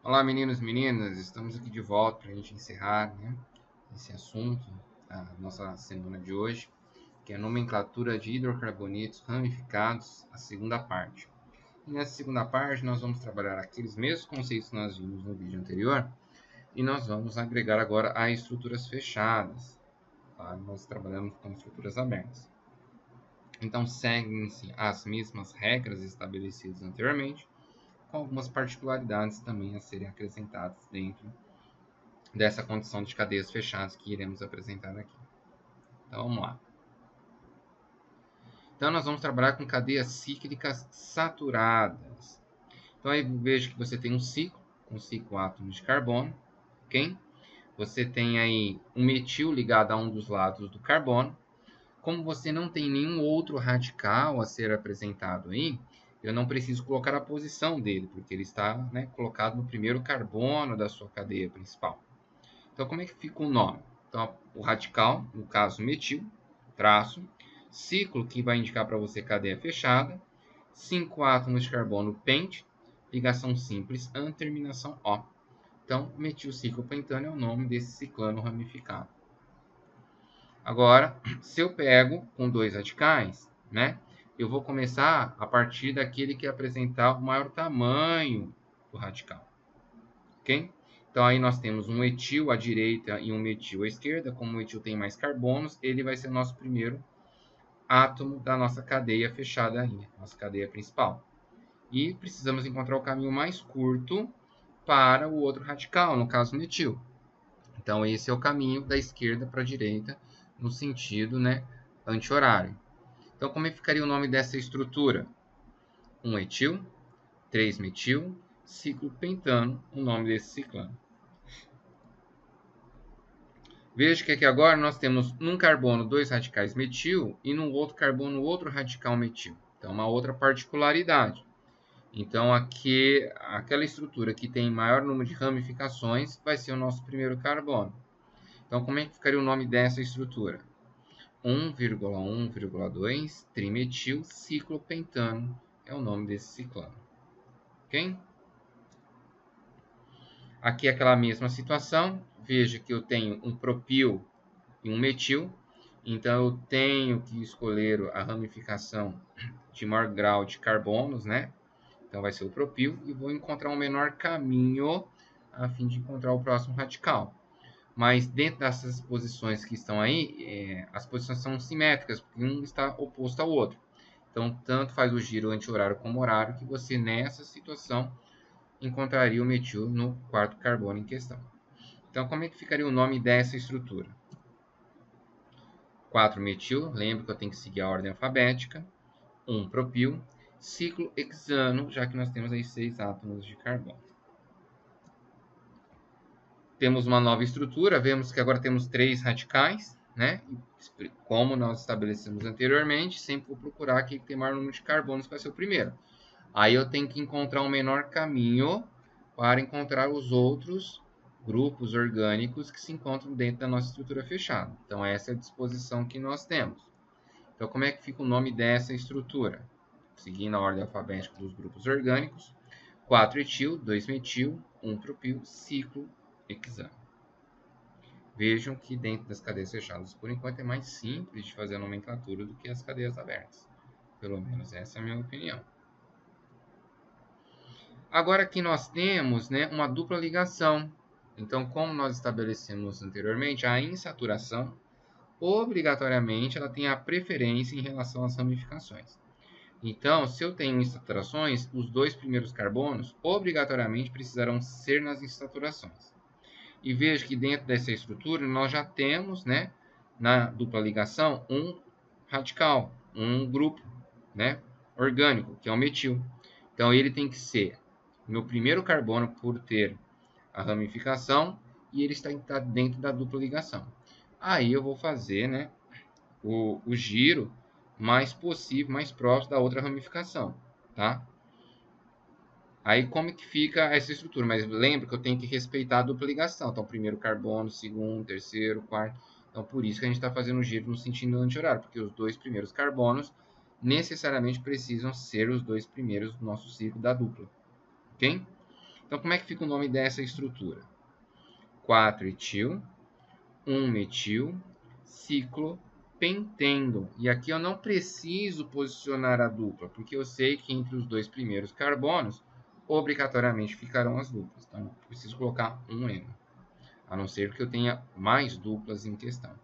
Olá, meninos e meninas, estamos aqui de volta para a gente encerrar, né, esse assunto da nossa semana de hoje, que é a nomenclatura de hidrocarbonetos ramificados, a segunda parte. E nessa segunda parte nós vamos trabalhar aqueles mesmos conceitos que nós vimos no vídeo anterior, e nós vamos agregar agora a estruturas fechadas. Tá? Nós trabalhamos com estruturas abertas. Então seguem-se as mesmas regras estabelecidas anteriormente, com algumas particularidades também a serem acrescentadas dentro dessa condição de cadeias fechadas que iremos apresentar aqui. Então vamos lá. Então nós vamos trabalhar com cadeias cíclicas saturadas. Então aí veja que você tem um ciclo, com 5 átomos de carbono, ok? Você tem aí um metil ligado a um dos lados do carbono. Como você não tem nenhum outro radical a ser apresentado aí, eu não preciso colocar a posição dele, porque ele está, né, colocado no primeiro carbono da sua cadeia principal. Então, como é que fica o nome? Então, o radical, no caso metil, traço, ciclo, que vai indicar para você cadeia fechada, 5 átomos de carbono pente, ligação simples, an, terminação O. Então, metilciclopentano é o nome desse ciclano ramificado. Agora, se eu pego com dois radicais, né, eu vou começar a partir daquele que apresentar o maior tamanho do radical. Ok? Então, aí nós temos um etil à direita e um metil à esquerda. Como o etil tem mais carbonos, ele vai ser o nosso primeiro átomo da nossa cadeia fechada aí, nossa cadeia principal. E precisamos encontrar o caminho mais curto para o outro radical, no caso o metil. Então, esse é o caminho da esquerda para a direita, no sentido, né, anti-horário. Então, como é que ficaria o nome dessa estrutura? 1 etil, 3 metil, ciclo pentano, o nome desse ciclano. Veja que aqui agora nós temos num carbono 2 radicais metil e no outro carbono outro radical metil. Então, uma outra particularidade. Então, aqui, aquela estrutura que tem maior número de ramificações vai ser o nosso primeiro carbono. Então, como é que ficaria o nome dessa estrutura? 1,1,2 trimetil ciclopentano é o nome desse ciclano. Ok? Aqui é aquela mesma situação. Veja que eu tenho um propil e um metil. Então, eu tenho que escolher a ramificação de maior grau de carbonos, né? Então, vai ser o propil. E vou encontrar um menor caminho a fim de encontrar o próximo radical. Mas dentro dessas posições que estão aí, as posições são simétricas, porque um está oposto ao outro. Então, tanto faz o giro anti-horário como horário, que você, nessa situação, encontraria o metil no quarto carbono em questão. Então, como é que ficaria o nome dessa estrutura? 4-metil, lembra que eu tenho que seguir a ordem alfabética. 1-propil, ciclo hexano, já que nós temos aí 6 átomos de carbono. Temos uma nova estrutura, vemos que agora temos 3 radicais, né? Como nós estabelecemos anteriormente, sempre vou procurar aquele que tem maior número de carbonos para ser o primeiro. Aí eu tenho que encontrar um menor caminho para encontrar os outros grupos orgânicos que se encontram dentro da nossa estrutura fechada. Então, essa é a disposição que nós temos. Então, como é que fica o nome dessa estrutura? Seguindo a ordem alfabética dos grupos orgânicos, 4-etil, 2-metil, 1-propil, ciclo hexano. Vejam que dentro das cadeias fechadas, por enquanto, é mais simples de fazer a nomenclatura do que as cadeias abertas. Pelo menos essa é a minha opinião. Agora aqui nós temos, né, uma dupla ligação. Então, como nós estabelecemos anteriormente, a insaturação, obrigatoriamente, ela tem a preferência em relação às ramificações. Então, se eu tenho insaturações, os dois primeiros carbonos, obrigatoriamente, precisarão ser nas insaturações. E veja que dentro dessa estrutura, nós já temos, né, na dupla ligação, um radical, um grupo, né, orgânico, que é o metil. Então, ele tem que ser meu primeiro carbono por ter a ramificação e ele está dentro da dupla ligação. Aí eu vou fazer, né, o giro mais possível, mais próximo da outra ramificação, tá? Aí como que fica essa estrutura? Mas lembra que eu tenho que respeitar a dupla ligação. Então, primeiro carbono, segundo, terceiro, quarto. Então, por isso que a gente está fazendo o giro no sentido anti-horário, porque os dois primeiros carbonos necessariamente precisam ser os dois primeiros do nosso ciclo da dupla. Ok? Então, como é que fica o nome dessa estrutura? 4-etil, 1-metil, ciclopentendo. E aqui eu não preciso posicionar a dupla, porque eu sei que entre os dois primeiros carbonos, obrigatoriamente ficarão as duplas. Então, eu preciso colocar um N, a não ser que eu tenha mais duplas em questão.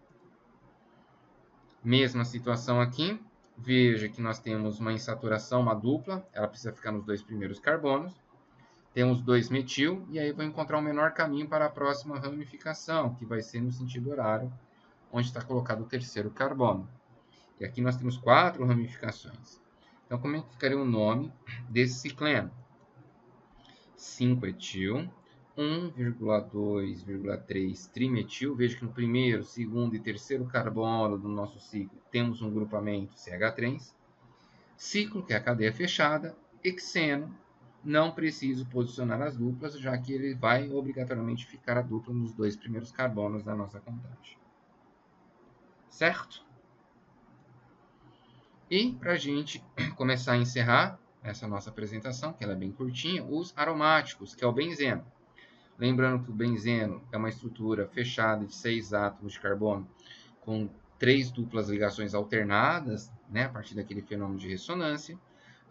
Mesma situação aqui. Veja que nós temos uma insaturação, uma dupla. Ela precisa ficar nos dois primeiros carbonos. Temos 2-metil. E aí vou encontrar um menor caminho para a próxima ramificação, que vai ser no sentido horário, onde está colocado o terceiro carbono. E aqui nós temos 4 ramificações. Então, como é que ficaria o nome desse cicleno? 5-etil, 1,2,3 trimetil. Veja que no primeiro, segundo e terceiro carbono do nosso ciclo temos um grupamento CH3. Ciclo, que é a cadeia fechada. Hexeno, não preciso posicionar as duplas, já que ele vai obrigatoriamente ficar a dupla nos dois primeiros carbonos da nossa contagem. Certo? E para a gente começar a encerrar essa nossa apresentação, que ela é bem curtinha, os aromáticos, que é o benzeno. Lembrando que o benzeno é uma estrutura fechada de 6 átomos de carbono com 3 duplas ligações alternadas, né, a partir daquele fenômeno de ressonância,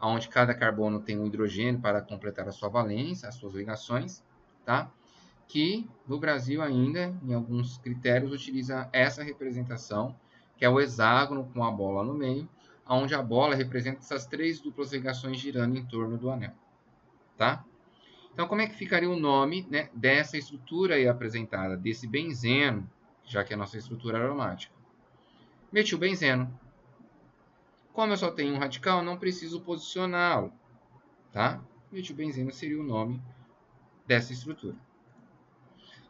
onde cada carbono tem um hidrogênio para completar a sua valência, as suas ligações, tá? Que no Brasil ainda, em alguns critérios, utiliza essa representação, que é o hexágono com a bola no meio, onde a bola representa essas 3 duplas ligações girando em torno do anel, tá? Então, como é que ficaria o nome, né, dessa estrutura aí apresentada, desse benzeno, já que é a nossa estrutura aromática? Metilbenzeno. Como eu só tenho um radical, não preciso posicioná-lo, tá? Metilbenzeno seria o nome dessa estrutura.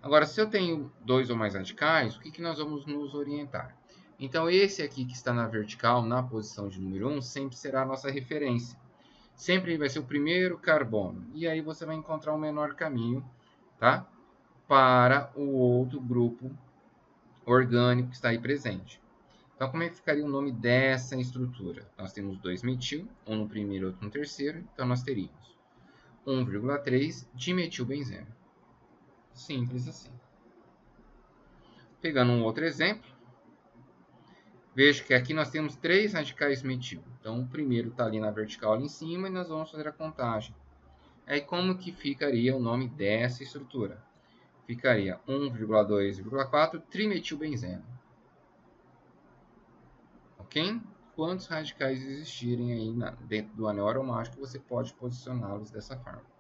Agora, se eu tenho 2 ou mais radicais, o que nós vamos nos orientar? Então, esse aqui que está na vertical, na posição de número 1, sempre será a nossa referência. Sempre vai ser o primeiro carbono. E aí você vai encontrar um menor caminho, tá? Para o outro grupo orgânico que está aí presente. Então, como é que ficaria o nome dessa estrutura? Nós temos 2-metil, um no primeiro e outro no terceiro. Então, nós teríamos 1,3 dimetilbenzeno. Simples assim. Pegando um outro exemplo, veja que aqui nós temos 3 radicais metil. Então, o primeiro está ali na vertical ali em cima e nós vamos fazer a contagem. Aí, como que ficaria o nome dessa estrutura? Ficaria 1,2,4 trimetilbenzeno. Ok? Quantos radicais existirem aí dentro do anel aromático, você pode posicioná-los dessa forma.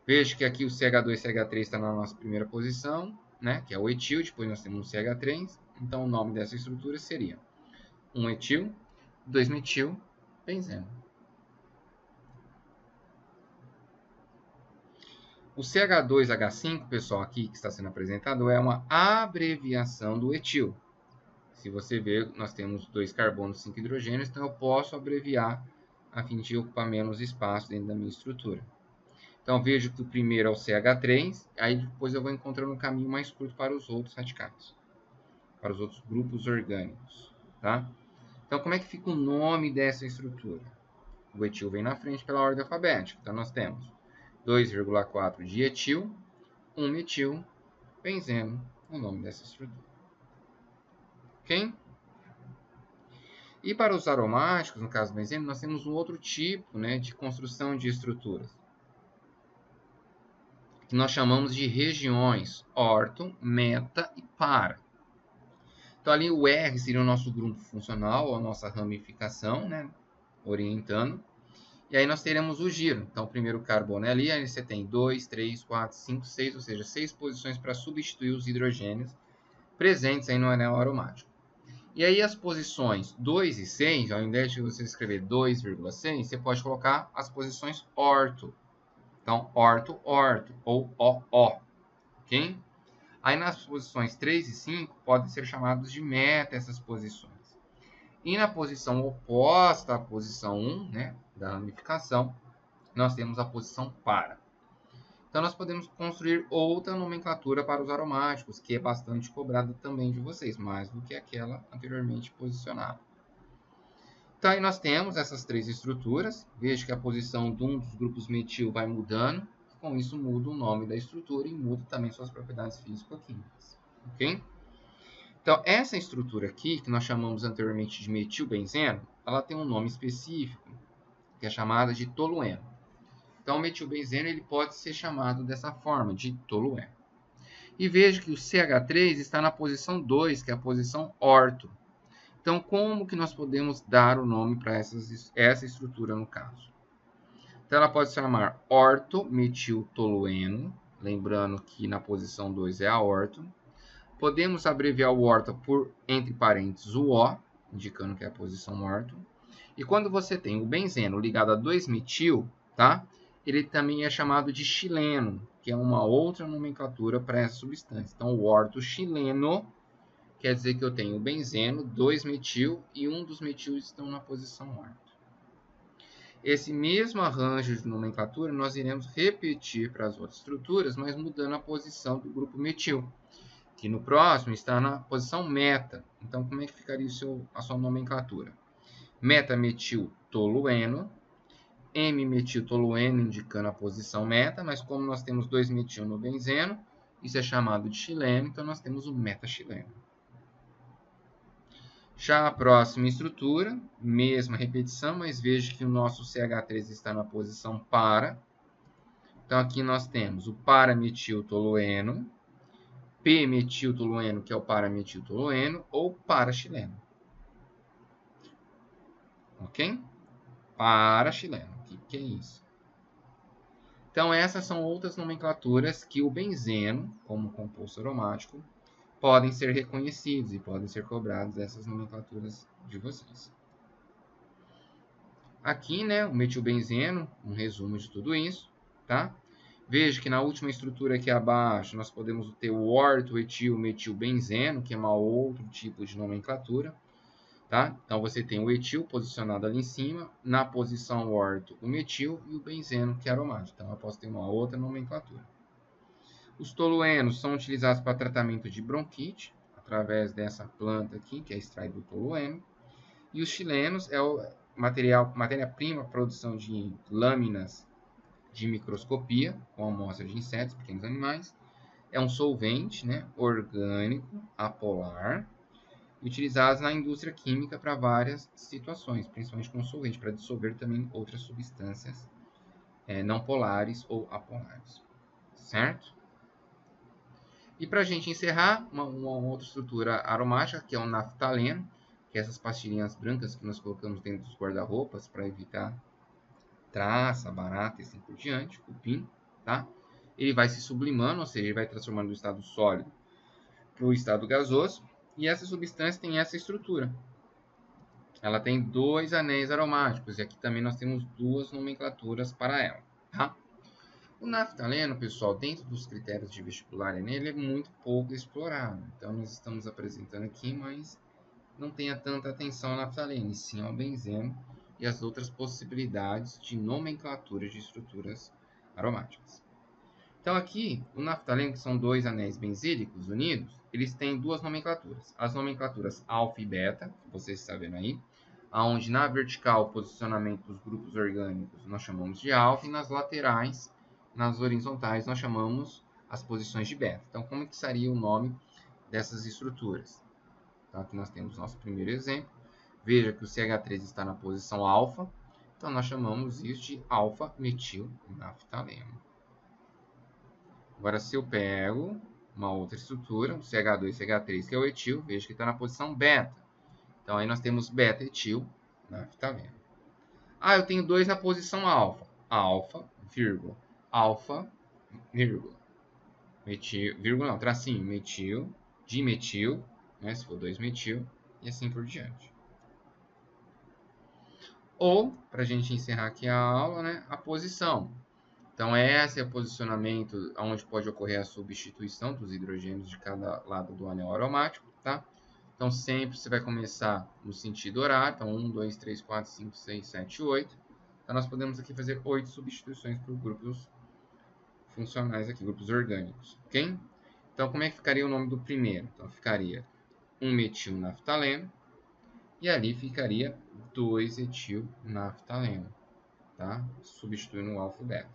Veja que aqui o CH2 e CH3 está na nossa primeira posição, né, que é o etil, depois nós temos um CH3. Então, o nome dessa estrutura seria 1-etil, 2-metil, benzeno. O CH2H5, pessoal, aqui que está sendo apresentado, é uma abreviação do etil. Se você ver, nós temos 2 carbonos e 5 hidrogênios, então eu posso abreviar a fim de ocupar menos espaço dentro da minha estrutura. Então, vejo que o primeiro é o CH3, aí depois eu vou encontrando um caminho mais curto para os outros radicais, para os outros grupos orgânicos, tá? Então, como é que fica o nome dessa estrutura? O etil vem na frente pela ordem alfabética. Então, nós temos 2,4 de etil, 1-metil, benzeno, o nome dessa estrutura. Ok? E para os aromáticos, no caso do benzeno, nós temos um outro tipo, né, de construção de estruturas, que nós chamamos de regiões, orto, meta e para. Então, ali o R seria o nosso grupo funcional, a nossa ramificação, né, orientando. E aí nós teremos o giro. Então, o primeiro carbono é ali, aí você tem 2, 3, 4, 5, 6, ou seja, 6 posições para substituir os hidrogênios presentes aí no anel aromático. E aí as posições 2 e 6, ao invés de você escrever 2,6, você pode colocar as posições orto. Então, orto, orto, ou OO, ok? Aí nas posições 3 e 5, podem ser chamados de meta essas posições. E na posição oposta à posição 1, né, da ramificação, nós temos a posição para. Então, nós podemos construir outra nomenclatura para os aromáticos, que é bastante cobrada também de vocês, mais do que aquela anteriormente posicionada. Então, aí nós temos essas três estruturas. Veja que a posição de um dos grupos metil vai mudando. Com isso, muda o nome da estrutura e muda também suas propriedades físico-químicas. Ok? Então, essa estrutura aqui, que nós chamamos anteriormente de metilbenzeno, ela tem um nome específico, que é chamada de tolueno. Então, o metilbenzeno ele pode ser chamado dessa forma, de tolueno. E veja que o CH3 está na posição 2, que é a posição orto. Então, como que nós podemos dar o nome para essa estrutura no caso? Então, ela pode se chamar ortometiltolueno, lembrando que na posição 2 é a orto. Podemos abreviar o orto por, entre parênteses, o O, indicando que é a posição orto. E quando você tem o benzeno ligado a 2-metil, tá? Ele também é chamado de xileno, que é uma outra nomenclatura para essa substância. Então, o ortoxileno quer dizer que eu tenho o benzeno, 2-metil e um dos metis estão na posição orto. Esse mesmo arranjo de nomenclatura nós iremos repetir para as outras estruturas, mas mudando a posição do grupo metil, que no próximo está na posição meta. Então, como é que ficaria a sua nomenclatura? Metametiltolueno, M-metiltolueno indicando a posição meta, mas como nós temos 2-metil no benzeno, isso é chamado de xileno, então nós temos o metaxileno. Já a próxima estrutura, mesma repetição, mas veja que o nosso CH3 está na posição para. Então, aqui nós temos o parametiltolueno, P-metiltolueno, que é o parametiltolueno, ou paraxileno. Ok? Paraxileno. O que é isso? Então, essas são outras nomenclaturas que o benzeno, como composto aromático, podem ser reconhecidos e podem ser cobrados dessas nomenclaturas de vocês. Aqui, né, o metilbenzeno, um resumo de tudo isso, tá? Veja que na última estrutura aqui abaixo, nós podemos ter o ortoetilmetilbenzeno, que é um outro tipo de nomenclatura, tá? Então, você tem o etil posicionado ali em cima, na posição orto, o metil e o benzeno, que é aromático. Então, eu posso ter uma outra nomenclatura. Os toluenos são utilizados para tratamento de bronquite, através dessa planta aqui, que é extraído do tolueno. E os chilenos é o matéria-prima para produção de lâminas de microscopia, com amostras de insetos, pequenos animais. É um solvente, né, orgânico, apolar, utilizados na indústria química para várias situações, principalmente como solvente, para dissolver também outras substâncias não polares ou apolares. Certo? E para a gente encerrar, uma outra estrutura aromática, que é o naftaleno, que é essas pastilhinhas brancas que nós colocamos dentro dos guarda-roupas para evitar traça, barata e assim por diante, cupim, tá? Ele vai se sublimando, ou seja, ele vai transformando do estado sólido para o estado gasoso, e essa substância tem essa estrutura. Ela tem 2 anéis aromáticos, e aqui também nós temos 2 nomenclaturas para ela, tá? O naftaleno, pessoal, dentro dos critérios de vestibular Enem, ele é muito pouco explorado. Então, nós estamos apresentando aqui, mas não tenha tanta atenção ao naftaleno, e sim ao benzeno e as outras possibilidades de nomenclatura de estruturas aromáticas. Então, aqui, o naftaleno, que são 2 anéis benzílicos unidos, eles têm 2 nomenclaturas. As nomenclaturas alfa e beta, que vocês estão vendo aí, onde na vertical o posicionamento dos grupos orgânicos nós chamamos de alfa, e nas laterais, nas horizontais, nós chamamos as posições de beta. Então, como que seria o nome dessas estruturas? Então, aqui nós temos nosso primeiro exemplo. Veja que o CH3 está na posição alfa, então nós chamamos isso de alfa-metilnaftaleno. Agora, se eu pego uma outra estrutura, o CH2 e CH3, que é o etil, veja que está na posição beta. Então, aí nós temos beta-etil-naftaleno. Ah, eu tenho 2 na posição alfa. Alfa, vírgula, alfa, vírgula, metil, vírgula não, tracinho, metil, dimetil, né, se for 2-metil, e assim por diante. Ou, para a gente encerrar aqui a aula, né, a posição. Então, esse é o posicionamento onde pode ocorrer a substituição dos hidrogênios de cada lado do anel aromático, tá? Então, sempre você vai começar no sentido horário. Então, 1, 2, 3, 4, 5, 6, 7, 8. Então, nós podemos aqui fazer 8 substituições por grupos funcionais aqui, grupos orgânicos, ok? Então, como é que ficaria o nome do primeiro? Então, ficaria 1-metilnaftaleno. E ali ficaria 2-etil-naftaleno, tá? Substituindo o alfa beta.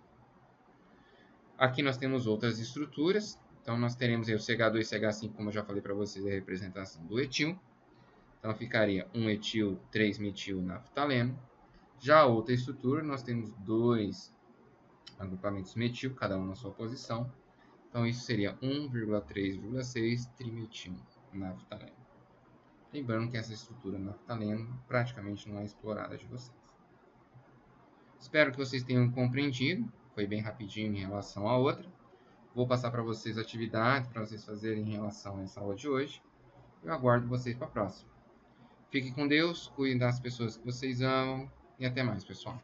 Aqui nós temos outras estruturas. Então, nós teremos aí o CH2 e CH5, como eu já falei para vocês, a representação do etil. Então, ficaria 1-etil-3-metil-naftaleno. Já a outra estrutura, nós temos 2 agrupamentos metil, cada um na sua posição. Então, isso seria 1,3,6-trimetil-naftaleno. Lembrando que essa estrutura naftaleno praticamente não é explorada de vocês. Espero que vocês tenham compreendido. Foi bem rapidinho em relação à outra. Vou passar para vocês atividades para vocês fazerem em relação a essa aula de hoje. Eu aguardo vocês para a próxima. Fiquem com Deus, cuidem das pessoas que vocês amam e até mais, pessoal.